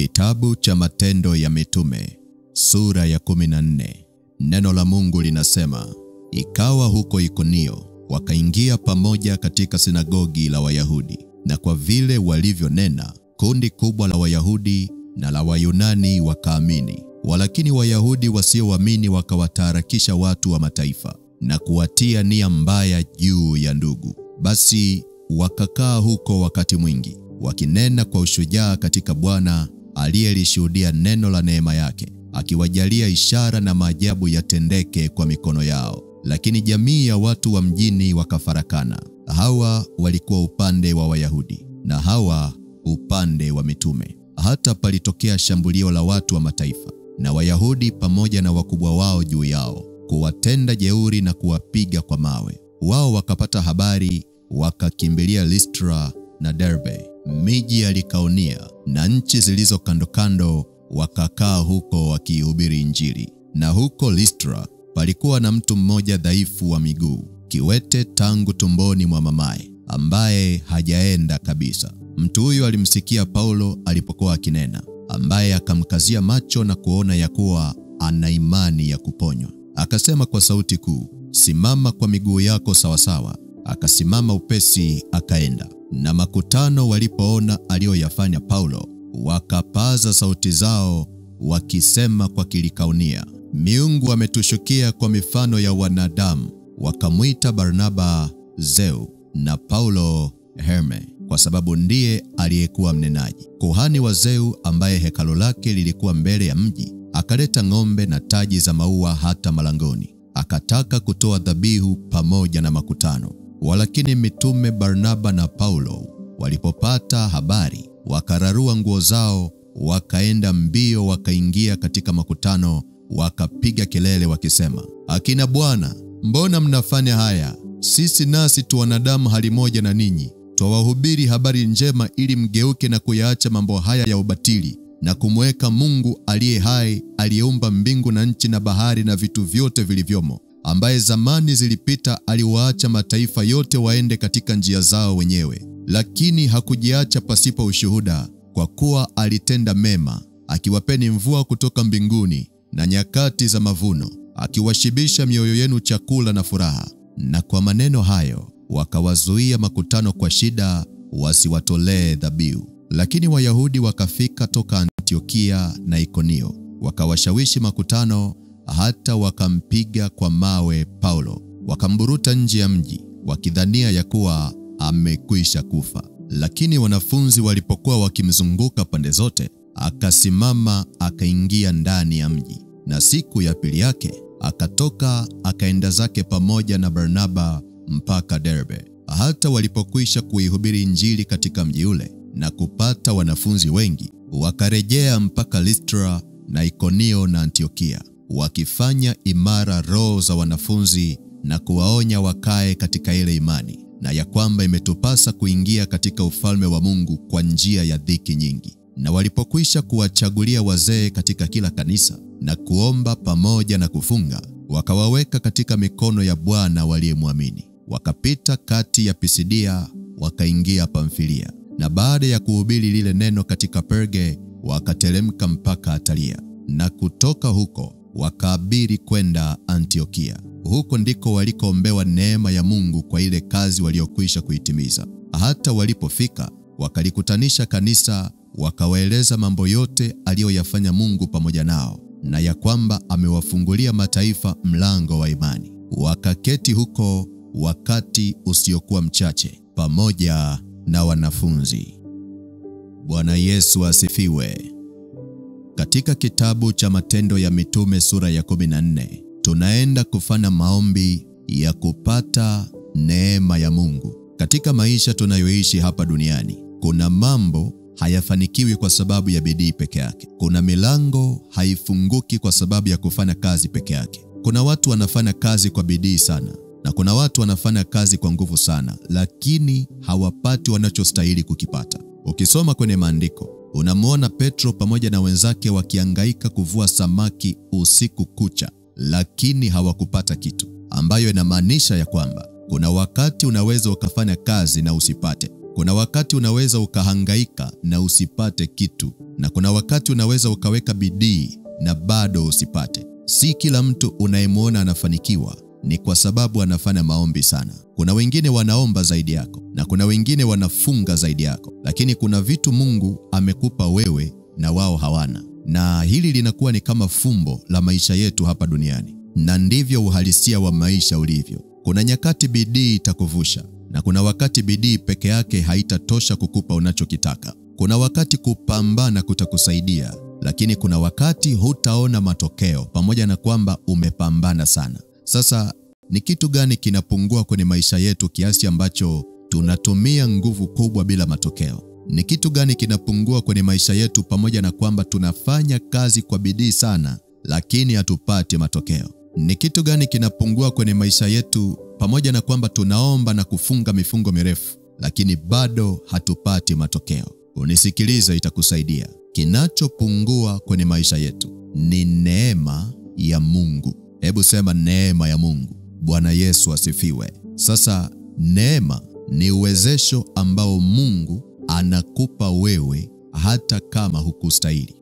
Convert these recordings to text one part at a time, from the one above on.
Kitabu cha Matendo ya Mitume, sura ya 14. Neno la Mungu linasema, ikawa huko Ikonio, wakaingia pamoja katika sinagogi la Wayahudi, na kwa vile walivyonena, kundi kubwa la Wayahudi na la Wayunani wakaamini. Walakini Wayahudi wasioamini wakawataharakisha watu wa mataifa, na kuwatia nia mbaya juu ya ndugu. Basi wakakaa huko wakati mwingi, wakinena kwa ushujaa katika Bwana, aliyelishuhudia neno la neema yake, akiwajalia ishara na maajabu yatendeke kwa mikono yao. Lakini jamii ya watu wa mjini wakafarakana. Hawa walikuwa upande wa Wayahudi na hawa upande wa mitume. Hata palitokea shambulio la watu wa mataifa, na Wayahudi pamoja na wakubwa wao juu yao, kuwatenda jeuri na kuwapiga kwa mawe. Wao wakapata habari, wakakimbilia Listra na Derbe, miji ya Likaonia na nchi zilizo kando kando, wakakaa huko wakihubiri Injili. Na huko Listra palikuwa na mtu mmoja dhaifu wa miguu, kiwete tangu tumboni mwa mamaye, ambaye hajaenda kabisa. Mtu huyo alimsikia Paulo alipokuwa akinena, ambaye akamkazia macho na kuona ya kuwa ana imani ya kuponywa. Akasema kwa sauti kuu, simama kwa miguu yako sawasawa. Akasimama upesi, akaenda. Na makutano walipoona aliyoyafanya Paulo, wakapaza sauti zao wakisema kwa Kilikaonia, miungu ametushukia kwa mifano ya wanadamu. Wakamwita Barnaba Zeu na Paulo Herme, kwa sababu ndiye aliyekuwa mnenaji. Kuhani wa Zeu, ambaye hekalo lake lilikuwa mbele ya mji, akaleta ng'ombe na taji za maua hata malangoni, akataka kutoa dhabihu pamoja na makutano. Walakini mitume Barnaba na Paulo walipopata habari, wakararua nguo zao, wakaenda mbio, wakaingia katika makutano, wakapiga kelele wakisema, akina Bwana, mbona mnafanya haya? Sisi nasi tu wanadamu hali moja na ninyi. Twawahubiri habari njema ili mgeuke na kuyaacha mambo haya ya ubatili, na kumweka Mungu aliye hai, aliyeumba mbingu na nchi na bahari na vitu vyote vilivyomo, ambaye zamani zilipita aliwaacha mataifa yote waende katika njia zao wenyewe. Lakini hakujiacha pasipo ushuhuda, kwa kuwa alitenda mema, akiwapeni mvua kutoka mbinguni na nyakati za mavuno, akiwashibisha mioyo yenu chakula na furaha. Na kwa maneno hayo wakawazuia makutano kwa shida, wasiwatolee dhabihu. Lakini Wayahudi wakafika toka Antiokia na Ikonio, wakawashawishi makutano, hata wakampiga kwa mawe Paulo, wakamburuta nje ya mji, wakidhania ya kuwa amekwisha kufa. Lakini wanafunzi walipokuwa wakimzunguka pande zote, akasimama, akaingia ndani ya mji. Na siku ya pili yake akatoka, akaenda zake pamoja na Barnaba mpaka Derbe. Hata walipokwisha kuihubiri Injili katika mji ule na kupata wanafunzi wengi, wakarejea mpaka Listra na Ikonio na Antiokia, wakifanya imara roho za wanafunzi na kuwaonya wakae katika ile imani, na ya kwamba imetupasa kuingia katika ufalme wa Mungu kwa njia ya dhiki nyingi. Na walipokwisha kuwachagulia wazee katika kila kanisa na kuomba pamoja na kufunga, wakawaweka katika mikono ya Bwana waliyemwamini. Wakapita kati ya Pisidia, wakaingia Pamfilia, na baada ya kuhubiri lile neno katika Perge, wakateremka mpaka Atalia, na kutoka huko wakaabiri kwenda Antiokia. Huko ndiko walikoombewa neema ya Mungu kwa ile kazi waliokwisha kuitimiza. Hata walipofika, wakalikutanisha kanisa, wakawaeleza mambo yote aliyoyafanya Mungu pamoja nao, na ya kwamba amewafungulia mataifa mlango wa imani. Wakaketi huko wakati usiokuwa mchache pamoja na wanafunzi. Bwana Yesu asifiwe. Katika kitabu cha Matendo ya Mitume sura ya 14, tunaenda kufanya maombi ya kupata neema ya Mungu. Katika maisha tunayoishi hapa duniani, kuna mambo hayafanikiwi kwa sababu ya bidii peke yake. Kuna milango haifunguki kwa sababu ya kufanya kazi peke yake. Kuna watu wanafanya kazi kwa bidii sana, na kuna watu wanafanya kazi kwa nguvu sana, lakini hawapati wanachostahili kukipata. Ukisoma kwenye maandiko, unamwona Petro pamoja na wenzake wakihangaika kuvua samaki usiku kucha, lakini hawakupata kitu, ambayo inamaanisha ya kwamba kuna wakati unaweza ukafanya kazi na usipate. Kuna wakati unaweza ukahangaika na usipate kitu. na kuna wakati unaweza ukaweka bidii na bado usipate. Si kila mtu unayemwona anafanikiwa ni kwa sababu anafanya maombi sana. Kuna wengine wanaomba zaidi yako, na kuna wengine wanafunga zaidi yako, lakini kuna vitu Mungu amekupa wewe na wao hawana. Na hili linakuwa ni kama fumbo la maisha yetu hapa duniani, na ndivyo uhalisia wa maisha ulivyo. Kuna nyakati bidii itakuvusha, na kuna wakati bidii peke yake haitatosha kukupa unachokitaka. Kuna wakati kupambana kutakusaidia, lakini kuna wakati hutaona matokeo pamoja na kwamba umepambana sana. Sasa ni kitu gani kinapungua kwenye maisha yetu kiasi ambacho tunatumia nguvu kubwa bila matokeo? Ni kitu gani kinapungua kwenye maisha yetu pamoja na kwamba tunafanya kazi kwa bidii sana lakini hatupati matokeo? Ni kitu gani kinapungua kwenye maisha yetu pamoja na kwamba tunaomba na kufunga mifungo mirefu lakini bado hatupati matokeo? Unisikilize, itakusaidia. Kinachopungua kwenye maisha yetu ni neema ya Mungu. Hebu sema neema ya Mungu. Bwana Yesu asifiwe. Sasa neema ni uwezesho ambao Mungu anakupa wewe hata kama hukustahili.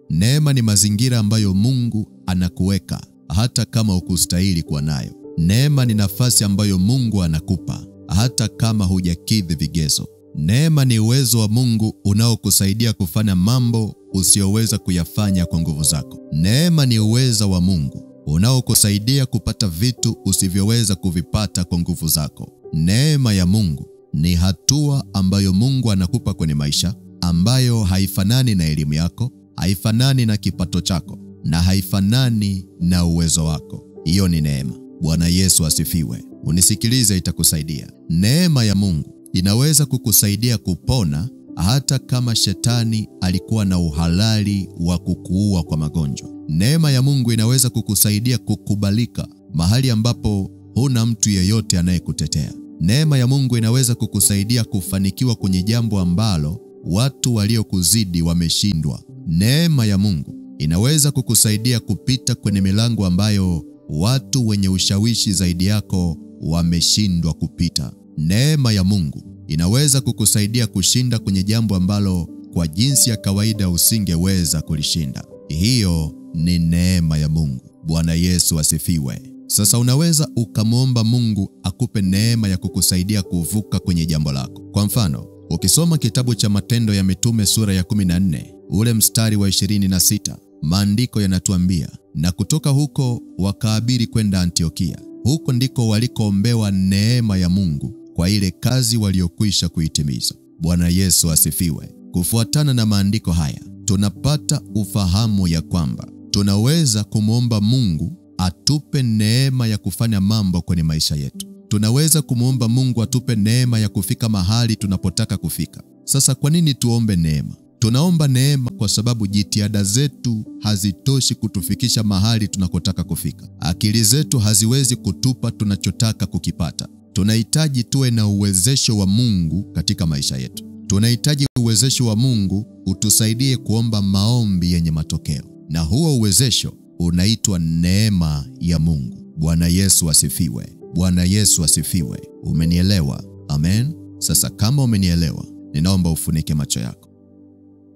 Neema ni mazingira ambayo Mungu anakuweka hata kama hukustahili kuwa nayo. Neema ni nafasi ambayo Mungu anakupa hata kama hujakidhi vigezo. Neema ni uwezo wa Mungu unaokusaidia kufanya mambo usiyoweza kuyafanya kwa nguvu zako. Neema ni uwezo wa Mungu unaokusaidia kupata vitu usivyoweza kuvipata kwa nguvu zako. Neema ya Mungu ni hatua ambayo Mungu anakupa kwenye maisha, ambayo haifanani na elimu yako, haifanani na kipato chako, na haifanani na uwezo wako. Hiyo ni neema. Bwana Yesu asifiwe. Unisikilize, itakusaidia. Neema ya Mungu inaweza kukusaidia kupona hata kama shetani alikuwa na uhalali wa kukuua kwa magonjwa. Neema ya Mungu inaweza kukusaidia kukubalika mahali ambapo huna mtu yeyote anayekutetea. Neema ya Mungu inaweza kukusaidia kufanikiwa kwenye jambo ambalo watu waliokuzidi wameshindwa. Neema ya Mungu inaweza kukusaidia kupita kwenye milango ambayo watu wenye ushawishi zaidi yako wameshindwa kupita. Neema ya Mungu inaweza kukusaidia kushinda kwenye jambo ambalo kwa jinsi ya kawaida usingeweza kulishinda. Hiyo ni neema ya Mungu. Bwana Yesu asifiwe. Sasa unaweza ukamwomba Mungu akupe neema ya kukusaidia kuvuka kwenye jambo lako. Kwa mfano, ukisoma kitabu cha Matendo ya Mitume sura ya 14, ule mstari wa 26, maandiko yanatuambia, na kutoka huko wakaabiri kwenda Antiokia. Huko ndiko walikoombewa neema ya Mungu kwa ile kazi waliokwisha kuitimiza. Bwana Yesu asifiwe. Kufuatana na maandiko haya, tunapata ufahamu ya kwamba tunaweza kumwomba Mungu atupe neema ya kufanya mambo kwenye maisha yetu. Tunaweza kumwomba Mungu atupe neema ya kufika mahali tunapotaka kufika. Sasa kwa nini tuombe neema? Tunaomba neema kwa sababu jitihada zetu hazitoshi kutufikisha mahali tunakotaka kufika. Akili zetu haziwezi kutupa tunachotaka kukipata. Tunahitaji tuwe na uwezesho wa Mungu katika maisha yetu. Tunahitaji uwezesho wa Mungu utusaidie kuomba maombi yenye matokeo. Na huo uwezesho unaitwa neema ya Mungu. Bwana Yesu asifiwe. Bwana Yesu asifiwe. Umenielewa? Amen. Sasa kama umenielewa, ninaomba ufunike macho yako,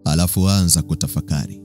alafu anza kutafakari.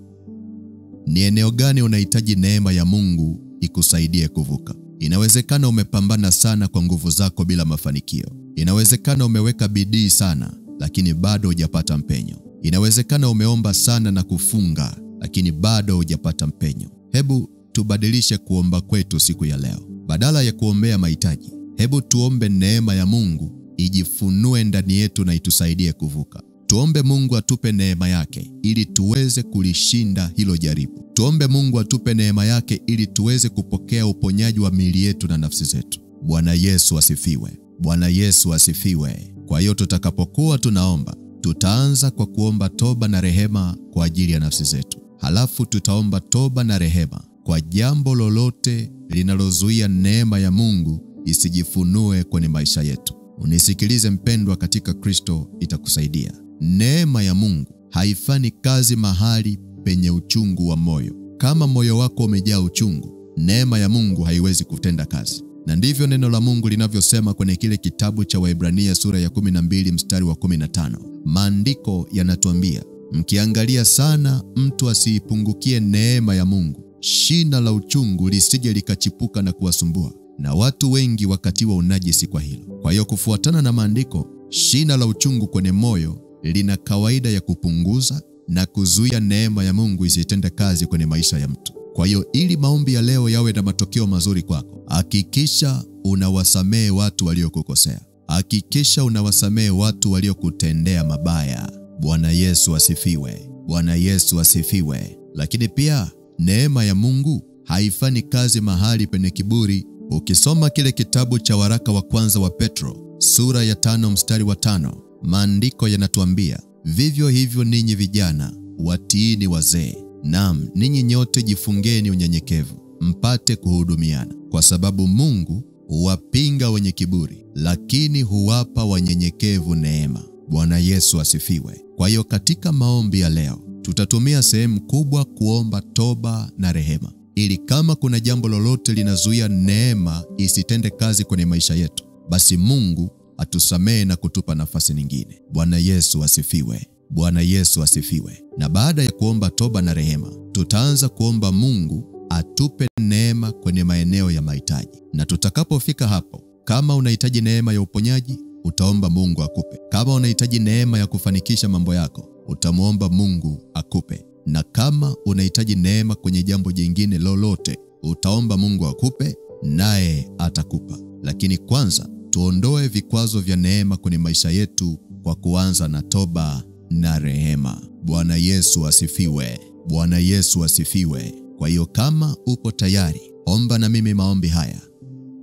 Ni eneo gani unahitaji neema ya Mungu ikusaidie kuvuka? Inawezekana umepambana sana kwa nguvu zako bila mafanikio. Inawezekana umeweka bidii sana lakini bado hujapata mpenyo. Inawezekana umeomba sana na kufunga lakini bado hujapata mpenyo. Hebu tubadilishe kuomba kwetu siku ya leo. Badala ya kuombea mahitaji, hebu tuombe neema ya Mungu ijifunue ndani yetu na itusaidie kuvuka. Tuombe Mungu atupe neema yake ili tuweze kulishinda hilo jaribu. Tuombe Mungu atupe neema yake ili tuweze kupokea uponyaji wa miili yetu na nafsi zetu. Bwana Yesu asifiwe. Bwana Yesu asifiwe. Kwa hiyo tutakapokuwa tunaomba, tutaanza kwa kuomba toba na rehema kwa ajili ya nafsi zetu. Halafu tutaomba toba na rehema kwa jambo lolote linalozuia neema ya Mungu isijifunue kwenye maisha yetu. Unisikilize mpendwa katika Kristo, itakusaidia. Neema ya Mungu haifanyi kazi mahali penye uchungu wa moyo. Kama moyo wako umejaa uchungu, neema ya Mungu haiwezi kutenda kazi. Na ndivyo neno la Mungu linavyosema kwenye kile kitabu cha Waebrania sura ya 12 mstari wa 15. Maandiko yanatuambia, mkiangalia sana mtu asiipungukie neema ya Mungu, shina la uchungu lisije likachipuka na kuwasumbua, na watu wengi wakatiwa unajisi kwa hilo. Kwa hiyo kufuatana na maandiko, shina la uchungu kwenye moyo lina kawaida ya kupunguza na kuzuia neema ya Mungu isitende kazi kwenye maisha ya mtu. Kwa hiyo ili maombi ya leo yawe na matokeo mazuri kwako, hakikisha unawasamehe watu waliokukosea. Hakikisha unawasamehe watu waliokutendea mabaya. Bwana Yesu asifiwe. Bwana Yesu asifiwe. Lakini pia neema ya Mungu haifanyi kazi mahali penye kiburi. Ukisoma kile kitabu cha waraka wa kwanza wa Petro, sura ya 5 mstari wa 5, maandiko yanatuambia, vivyo hivyo ninyi vijana watiini wazee. Naam, ninyi nyote jifungeni unyenyekevu, mpate kuhudumiana, kwa sababu Mungu huwapinga wenye kiburi, lakini huwapa wanyenyekevu neema. Bwana Yesu asifiwe. Kwa hiyo katika maombi ya leo, tutatumia sehemu kubwa kuomba toba na rehema, ili kama kuna jambo lolote linazuia neema isitende kazi kwenye maisha yetu, basi Mungu atusamehe na kutupa nafasi nyingine. Bwana Yesu asifiwe. Bwana Yesu asifiwe. Na baada ya kuomba toba na rehema, tutaanza kuomba Mungu atupe neema kwenye maeneo ya mahitaji. Na tutakapofika hapo, kama unahitaji neema ya uponyaji, utaomba Mungu akupe. Kama unahitaji neema ya kufanikisha mambo yako, utamuomba Mungu akupe. Na kama unahitaji neema kwenye jambo jingine lolote, utaomba Mungu akupe, naye atakupa. Lakini kwanza, tuondoe vikwazo vya neema kwenye maisha yetu kwa kuanza na toba na rehema. Bwana Yesu asifiwe. Bwana Yesu asifiwe. Kwa hiyo kama upo tayari, omba na mimi maombi haya,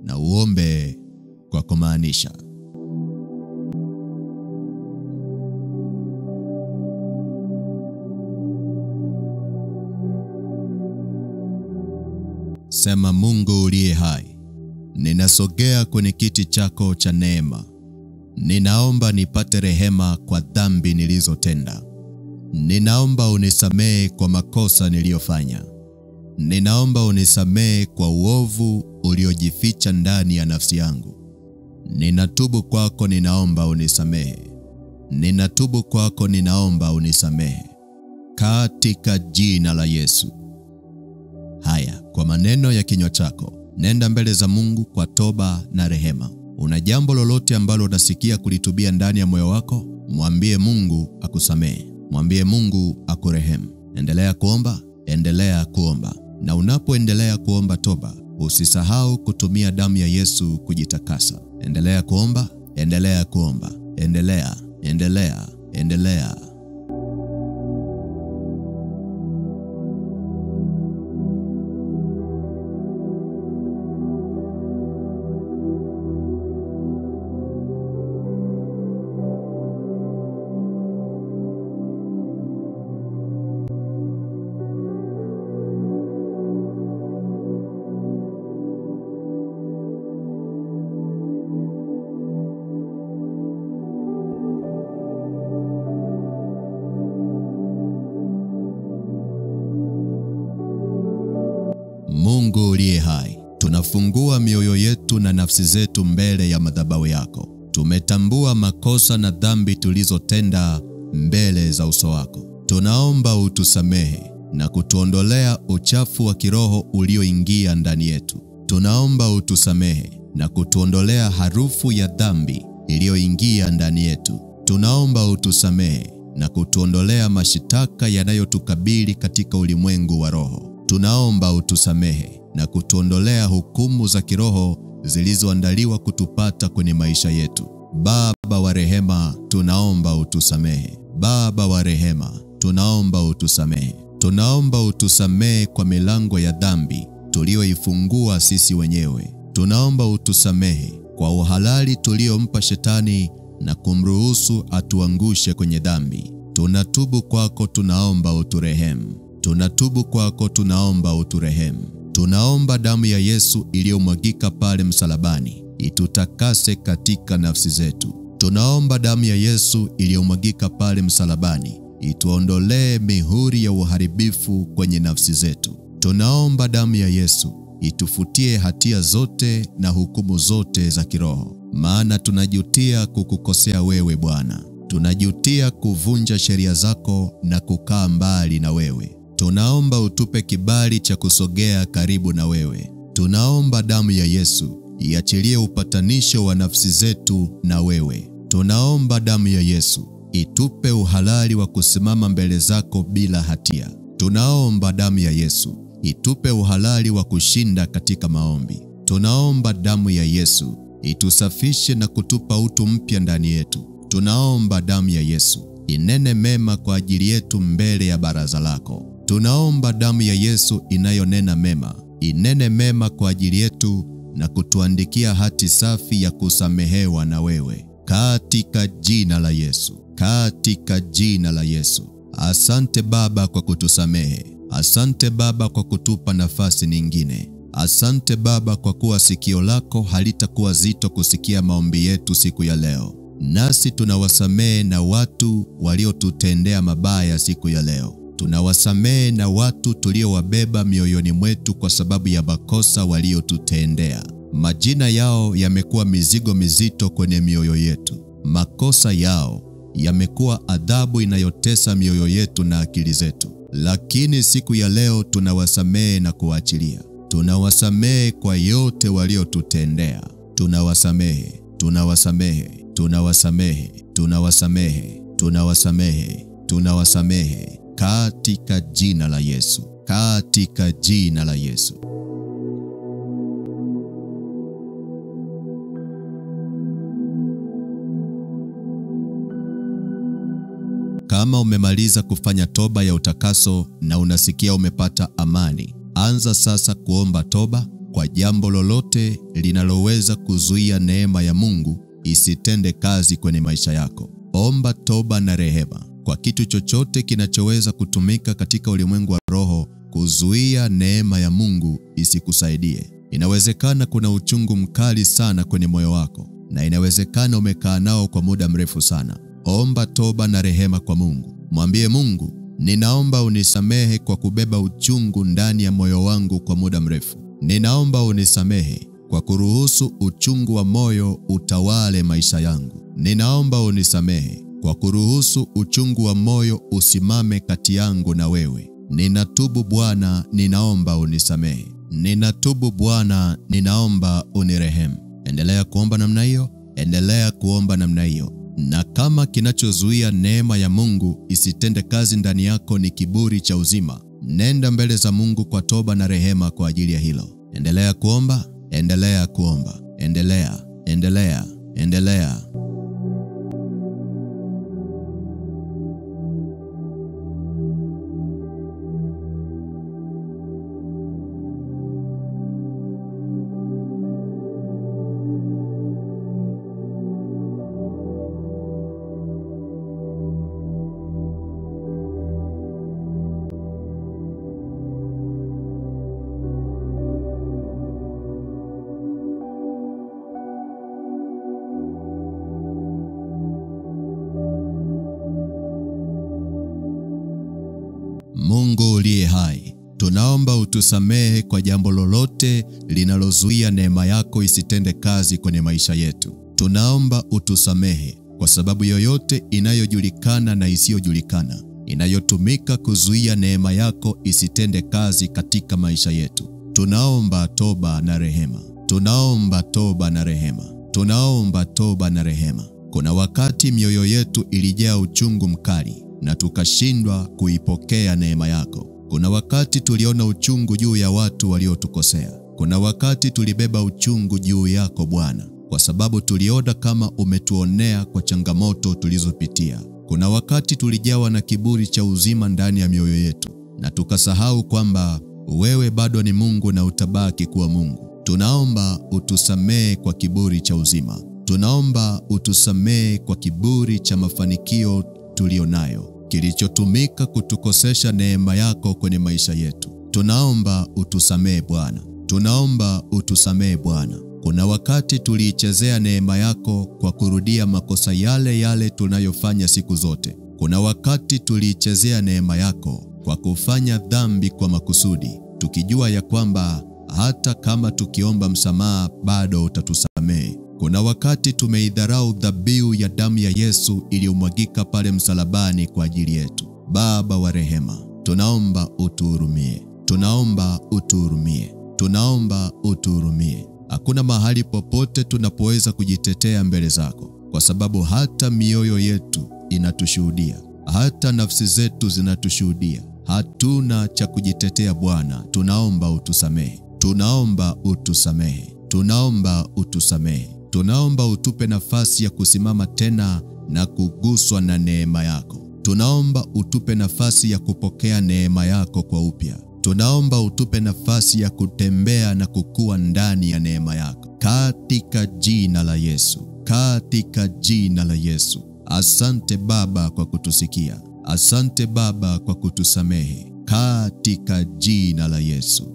na uombe kwa kumaanisha. Sema: Mungu uliye hai, ninasogea kwenye kiti chako cha neema. Ninaomba nipate rehema kwa dhambi nilizotenda. Ninaomba unisamehe kwa makosa niliyofanya. Ninaomba unisamehe kwa uovu uliojificha ndani ya nafsi yangu. Ninatubu kwako, ninaomba unisamehe. Ninatubu kwako, ninaomba unisamehe. Katika jina la Yesu. Haya, kwa maneno ya kinywa chako, nenda mbele za Mungu kwa toba na rehema. Una jambo lolote ambalo unasikia kulitubia ndani ya moyo wako, mwambie Mungu akusamehe. Mwambie Mungu akurehemu. Endelea kuomba, endelea kuomba. Na unapoendelea kuomba toba, usisahau kutumia damu ya Yesu kujitakasa. Endelea kuomba, endelea kuomba. Endelea. Mungu uliye hai, tunafungua mioyo yetu na nafsi zetu mbele ya madhabahu yako. Tumetambua makosa na dhambi tulizotenda mbele za uso wako. Tunaomba utusamehe na kutuondolea uchafu wa kiroho ulioingia ndani yetu. Tunaomba utusamehe na kutuondolea harufu ya dhambi iliyoingia ndani yetu. Tunaomba utusamehe na kutuondolea mashitaka yanayotukabili katika ulimwengu wa roho. Tunaomba utusamehe na kutuondolea hukumu za kiroho zilizoandaliwa kutupata kwenye maisha yetu. Baba wa rehema, tunaomba utusamehe. Baba wa rehema, tunaomba utusamehe. Tunaomba utusamehe kwa milango ya dhambi tulioifungua sisi wenyewe. Tunaomba utusamehe kwa uhalali tuliompa Shetani na kumruhusu atuangushe kwenye dhambi. Tunatubu kwako, tunaomba uturehemu. Tunatubu kwako, tunaomba uturehemu. Tunaomba damu ya Yesu iliyomwagika pale msalabani itutakase katika nafsi zetu. Tunaomba damu ya Yesu iliyomwagika pale msalabani ituondolee mihuri ya uharibifu kwenye nafsi zetu. Tunaomba damu ya Yesu itufutie hatia zote na hukumu zote za kiroho, maana tunajutia kukukosea wewe Bwana. Tunajutia kuvunja sheria zako na kukaa mbali na wewe. Tunaomba utupe kibali cha kusogea karibu na wewe. Tunaomba damu ya Yesu iachilie upatanisho wa nafsi zetu na wewe. Tunaomba damu ya Yesu itupe uhalali wa kusimama mbele zako bila hatia. Tunaomba damu ya Yesu itupe uhalali wa kushinda katika maombi. Tunaomba damu ya Yesu itusafishe na kutupa utu mpya ndani yetu. Tunaomba damu ya Yesu inene mema kwa ajili yetu mbele ya baraza lako. Tunaomba damu ya Yesu inayonena mema, inene mema kwa ajili yetu na kutuandikia hati safi ya kusamehewa na wewe. Katika jina la Yesu, katika jina la Yesu. Asante Baba kwa kutusamehe. Asante Baba kwa kutupa nafasi nyingine. Asante Baba kwa kuwa sikio lako halitakuwa zito kusikia maombi yetu siku ya leo. Nasi tunawasamehe na watu waliotutendea mabaya siku ya leo. Tunawasamehe na watu tuliowabeba mioyoni mwetu kwa sababu ya makosa waliotutendea. Majina yao yamekuwa mizigo mizito kwenye mioyo yetu. Makosa yao yamekuwa adhabu inayotesa mioyo yetu na akili zetu. Lakini siku ya leo tunawasamehe na kuachilia. Tunawasamehe kwa yote waliotutendea. Tunawasamehe, tunawasamehe, tunawasamehe, tunawasamehe, tunawasamehe, tunawasamehe katika jina la Yesu, katika jina la Yesu. Kama umemaliza kufanya toba ya utakaso na unasikia umepata amani, anza sasa kuomba toba kwa jambo lolote linaloweza kuzuia neema ya Mungu isitende kazi kwenye maisha yako. Omba toba na rehema kwa kitu chochote kinachoweza kutumika katika ulimwengu wa roho kuzuia neema ya Mungu isikusaidie. Inawezekana kuna uchungu mkali sana kwenye moyo wako, na inawezekana umekaa nao kwa muda mrefu sana. Omba toba na rehema kwa Mungu. Mwambie Mungu, ninaomba unisamehe kwa kubeba uchungu ndani ya moyo wangu kwa muda mrefu. Ninaomba unisamehe kwa kuruhusu uchungu wa moyo utawale maisha yangu. Ninaomba unisamehe kwa kuruhusu uchungu wa moyo usimame kati yangu na wewe. Ninatubu Bwana, ninaomba unisamehe. Ninatubu Bwana, ninaomba unirehemu. Endelea kuomba namna hiyo, endelea kuomba namna hiyo. Na kama kinachozuia neema ya Mungu isitende kazi ndani yako ni kiburi cha uzima, nenda mbele za Mungu kwa toba na rehema kwa ajili ya hilo. Endelea kuomba, endelea kuomba, endelea, endelea, endelea. Mungu uliye hai, tunaomba utusamehe kwa jambo lolote linalozuia neema yako isitende kazi kwenye maisha yetu. Tunaomba utusamehe kwa sababu yoyote inayojulikana na isiyojulikana inayotumika kuzuia neema yako isitende kazi katika maisha yetu. Tunaomba toba na rehema. Tunaomba toba na rehema. Tunaomba toba na rehema. Kuna wakati mioyo yetu ilijaa uchungu mkali na tukashindwa kuipokea neema yako. Kuna wakati tuliona uchungu juu ya watu waliotukosea. Kuna wakati tulibeba uchungu juu yako Bwana, kwa sababu tuliona kama umetuonea kwa changamoto tulizopitia. Kuna wakati tulijawa na kiburi cha uzima ndani ya mioyo yetu na tukasahau kwamba wewe bado ni Mungu na utabaki kuwa Mungu. Tunaomba utusamehe kwa kiburi cha uzima. Tunaomba utusamehe kwa kiburi cha mafanikio tulionayo kilichotumika kutukosesha neema yako kwenye maisha yetu. Tunaomba utusamehe Bwana. Tunaomba utusamehe Bwana. Kuna wakati tuliichezea neema yako kwa kurudia makosa yale yale tunayofanya siku zote. Kuna wakati tuliichezea neema yako kwa kufanya dhambi kwa makusudi, tukijua ya kwamba hata kama tukiomba msamaha bado utatusamehe. Kuna wakati tumeidharau dhabihu ya damu ya Yesu iliyomwagika pale msalabani kwa ajili yetu. Baba wa rehema, tunaomba utuhurumie. Tunaomba utuhurumie. Tunaomba utuhurumie. Hakuna mahali popote tunapoweza kujitetea mbele zako, kwa sababu hata mioyo yetu inatushuhudia, hata nafsi zetu zinatushuhudia. Hatuna cha kujitetea Bwana. Tunaomba utusamehe. Tunaomba utusamehe. Tunaomba utusamehe. Tunaomba utupe nafasi ya kusimama tena na kuguswa na neema yako. Tunaomba utupe nafasi ya kupokea neema yako kwa upya. Tunaomba utupe nafasi ya kutembea na kukua ndani ya neema yako. Katika jina la Yesu. Katika jina la Yesu. Asante Baba kwa kutusikia. Asante Baba kwa kutusamehe. Katika jina la Yesu.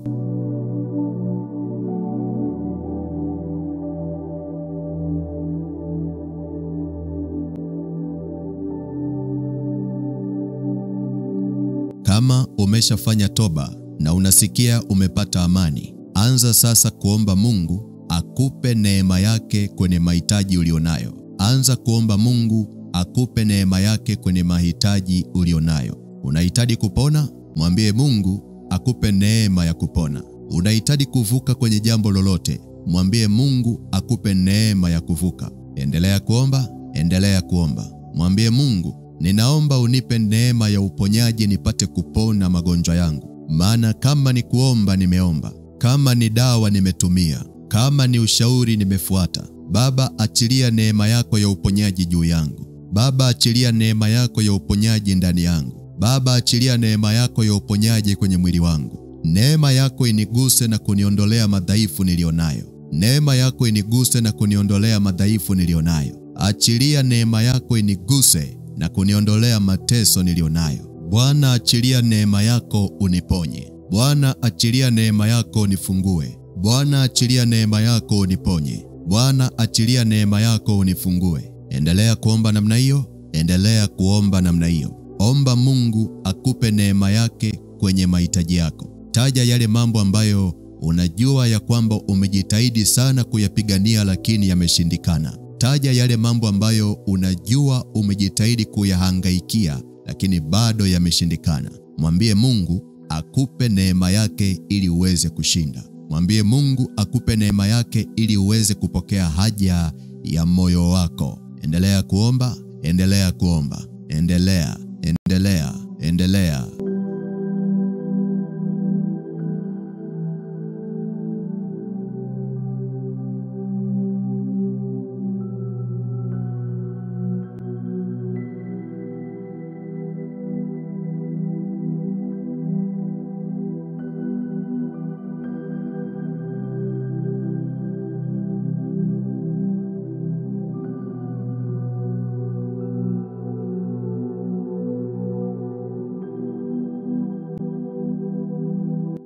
Kama umeshafanya toba na unasikia umepata amani, anza sasa kuomba Mungu akupe neema yake kwenye mahitaji ulionayo. Anza kuomba Mungu akupe neema yake kwenye mahitaji ulionayo. Unahitaji kupona? Mwambie Mungu akupe neema ya kupona. Unahitaji kuvuka kwenye jambo lolote? Mwambie Mungu akupe neema ya kuvuka. Endelea kuomba, endelea kuomba. Mwambie Mungu, ninaomba unipe neema ya uponyaji nipate kupona magonjwa yangu. Maana kama ni kuomba nimeomba, kama ni dawa nimetumia, kama ni ushauri nimefuata. Baba, achilia neema yako ya uponyaji juu yangu. Baba, achilia neema yako ya uponyaji ndani yangu. Baba, achilia neema yako ya uponyaji kwenye mwili wangu. Neema yako iniguse na kuniondolea madhaifu nilionayo. Neema yako iniguse na kuniondolea madhaifu nilionayo. Achilia neema yako iniguse na kuniondolea mateso nilionayo. Bwana, achilia neema yako uniponye. Bwana, achilia neema yako unifungue. Bwana, achilia neema yako uniponye. Bwana, achilia neema yako unifungue. Endelea kuomba namna hiyo. Endelea kuomba namna hiyo. Omba Mungu akupe neema yake kwenye mahitaji yako. Taja yale mambo ambayo unajua ya kwamba umejitahidi sana kuyapigania lakini yameshindikana. Taja yale mambo ambayo unajua umejitahidi kuyahangaikia lakini bado yameshindikana. Mwambie Mungu akupe neema yake ili uweze kushinda. Mwambie Mungu akupe neema yake ili uweze kupokea haja ya moyo wako. Endelea kuomba, endelea kuomba. Endelea, endelea, endelea.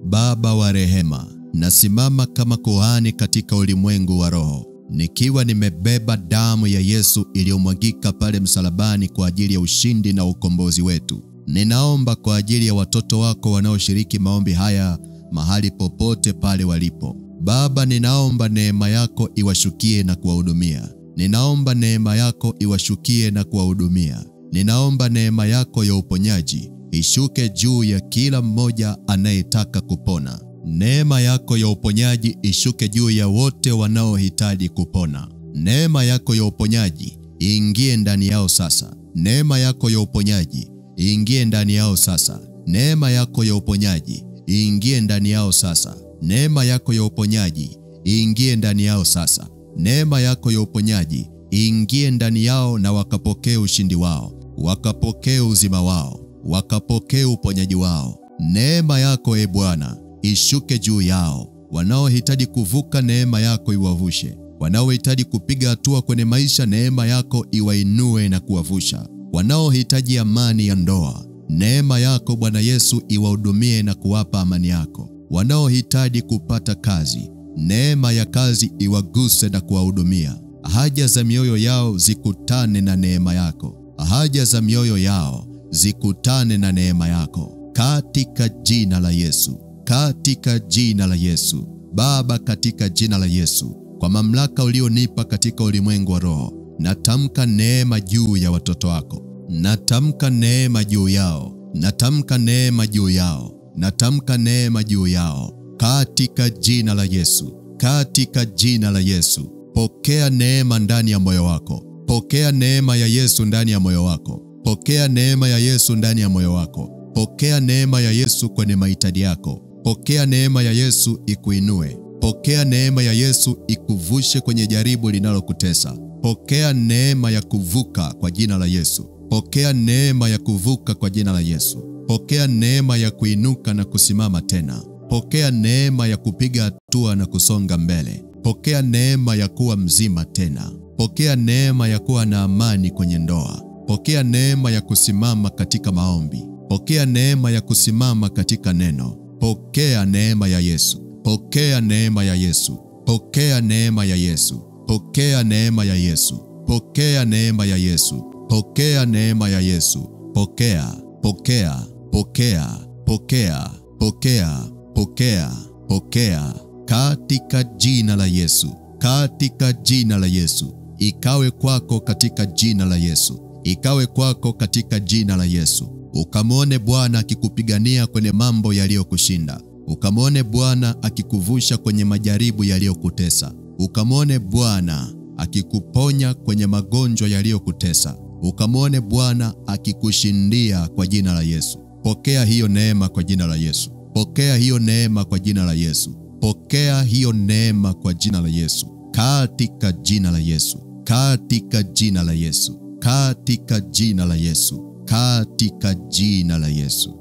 Baba wa rehema, nasimama kama kuhani katika ulimwengu wa roho, nikiwa nimebeba damu ya Yesu iliyomwagika pale msalabani kwa ajili ya ushindi na ukombozi wetu. Ninaomba kwa ajili ya watoto wako wanaoshiriki maombi haya mahali popote pale walipo. Baba, ninaomba neema yako iwashukie na kuwahudumia. Ninaomba neema yako iwashukie na kuwahudumia. Ninaomba neema yako ya uponyaji ishuke juu ya kila mmoja anayetaka kupona. Neema yako ya uponyaji ishuke juu ya wote wanaohitaji kupona. Neema yako ya uponyaji iingie ndani yao sasa. Neema yako ya uponyaji iingie ndani yao sasa. Neema yako ya uponyaji iingie ndani yao sasa. Neema yako ya uponyaji iingie ndani yao sasa. Neema yako ya uponyaji iingie ndani yao na wakapokee ushindi wao, wakapokee uzima wao, wakapokee uponyaji wao. Neema yako e Bwana ishuke juu yao. Wanaohitaji kuvuka, neema yako iwavushe. Wanaohitaji kupiga hatua kwenye maisha, neema yako iwainue na kuwavusha. Wanaohitaji amani ya ndoa, neema yako Bwana Yesu iwahudumie na kuwapa amani yako. Wanaohitaji kupata kazi, neema ya kazi iwaguse na kuwahudumia. Haja za mioyo yao zikutane na neema yako. Haja za mioyo yao zikutane na neema yako. Katika jina la Yesu. Katika jina la Yesu. Baba, katika jina la Yesu. kwa mamlaka ulionipa katika ulimwengu wa roho, natamka neema juu ya watoto wako. Natamka neema juu yao. Natamka neema juu yao. Natamka neema juu yao. Katika jina la Yesu. Katika jina la Yesu. Pokea neema ndani ya moyo wako. Pokea neema ya Yesu ndani ya moyo wako. Pokea neema ya Yesu ndani ya moyo wako. Pokea neema ya Yesu kwenye mahitaji yako. Pokea neema ya Yesu ikuinue. Pokea neema ya Yesu ikuvushe kwenye jaribu linalokutesa. Pokea neema ya kuvuka kwa jina la Yesu. Pokea neema ya kuvuka kwa jina la Yesu. Pokea neema ya kuinuka na kusimama tena. Pokea neema ya kupiga hatua na kusonga mbele. Pokea neema ya kuwa mzima tena. Pokea neema ya kuwa na amani kwenye ndoa. Pokea neema ya kusimama katika maombi. Pokea neema ya kusimama katika neno. Pokea neema ya Yesu. Pokea neema ya Yesu. Pokea neema ya Yesu. Pokea neema ya Yesu. Pokea neema ya Yesu. Pokea neema ya Yesu. Pokea, pokea, pokea, pokea, pokea, pokea, pokea. Katika jina la Yesu. Katika jina la Yesu. Ikawe kwako katika jina la Yesu. Ikawe kwako katika jina la Yesu. Ukamwone Bwana akikupigania kwenye mambo yaliyokushinda. Ukamwone Bwana akikuvusha kwenye majaribu yaliyokutesa. Ukamwone Bwana akikuponya kwenye magonjwa yaliyokutesa. Ukamwone Bwana akikushindia kwa jina la Yesu. Pokea hiyo neema kwa jina la Yesu. Pokea hiyo neema kwa jina la Yesu. Pokea hiyo neema kwa jina la Yesu. Katika jina la Yesu. Katika jina la Yesu. Katika jina la Yesu. Katika jina la Yesu.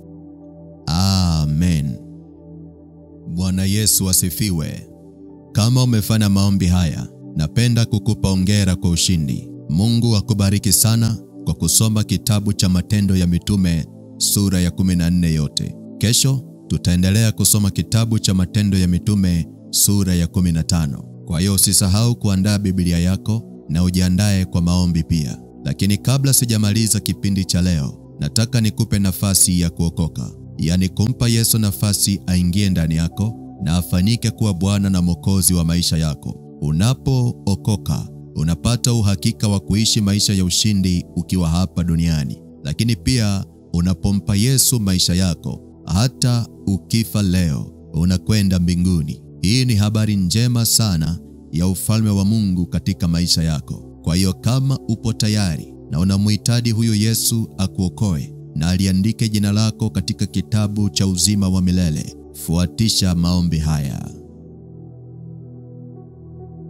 Amen. Bwana Yesu asifiwe. Kama umefanya maombi haya, napenda kukupa hongera kwa ushindi. Mungu akubariki sana kwa kusoma kitabu cha Matendo ya Mitume sura ya 14 yote. Kesho tutaendelea kusoma kitabu cha Matendo ya Mitume sura ya 15. Kwa hiyo usisahau kuandaa Biblia yako na ujiandae kwa maombi pia. Lakini kabla sijamaliza kipindi cha leo, nataka nikupe nafasi ya kuokoka. Yaani kumpa Yesu nafasi aingie ndani yako na afanyike kuwa Bwana na Mwokozi wa maisha yako. Unapookoka, unapata uhakika wa kuishi maisha ya ushindi ukiwa hapa duniani. Lakini pia unapompa Yesu maisha yako, hata ukifa leo, unakwenda mbinguni. Hii ni habari njema sana ya ufalme wa Mungu katika maisha yako. Kwa hiyo kama upo tayari na unamhitaji huyo Yesu akuokoe na aliandike jina lako katika kitabu cha uzima wa milele, fuatisha maombi haya.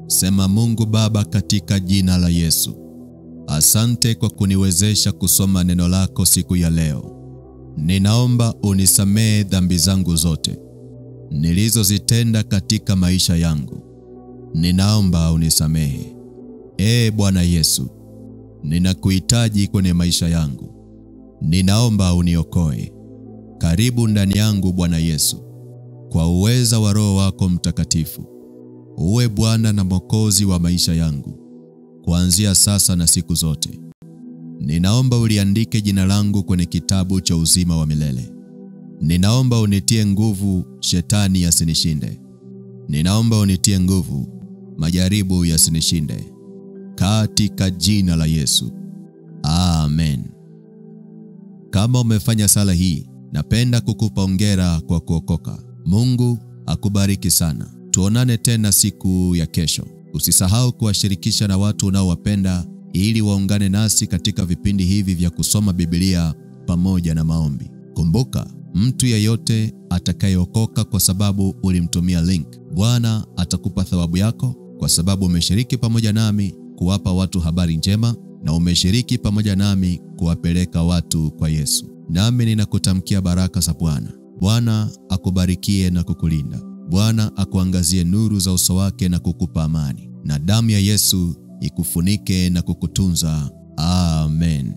Sema: Mungu Baba, katika jina la Yesu, asante kwa kuniwezesha kusoma neno lako siku ya leo. Ninaomba unisamehe dhambi zangu zote nilizozitenda katika maisha yangu. Ninaomba unisamehe. Bwana Yesu, ninakuhitaji kwenye maisha yangu. Ninaomba uniokoe. Karibu ndani yangu Bwana Yesu. Kwa uweza wa Roho wako Mtakatifu, uwe Bwana na Mwokozi wa maisha yangu, kuanzia sasa na siku zote. Ninaomba uliandike jina langu kwenye kitabu cha uzima wa milele. Ninaomba unitie nguvu shetani asinishinde. Ninaomba unitie nguvu majaribu yasinishinde. Katika jina la Yesu. Amen. Kama umefanya sala hii, napenda kukupa hongera kwa kuokoka. Mungu akubariki sana. Tuonane tena siku ya kesho. Usisahau kuwashirikisha na watu unaowapenda ili waungane nasi katika vipindi hivi vya kusoma Biblia pamoja na maombi. Kumbuka, mtu yeyote atakayeokoka kwa sababu ulimtumia link, Bwana atakupa thawabu yako kwa sababu umeshiriki pamoja nami kuwapa watu habari njema na umeshiriki pamoja nami kuwapeleka watu kwa Yesu. Nami ninakutamkia baraka za Bwana. Bwana akubarikie na kukulinda. Bwana akuangazie nuru za uso wake na kukupa amani. Na damu ya Yesu ikufunike na kukutunza. Amen.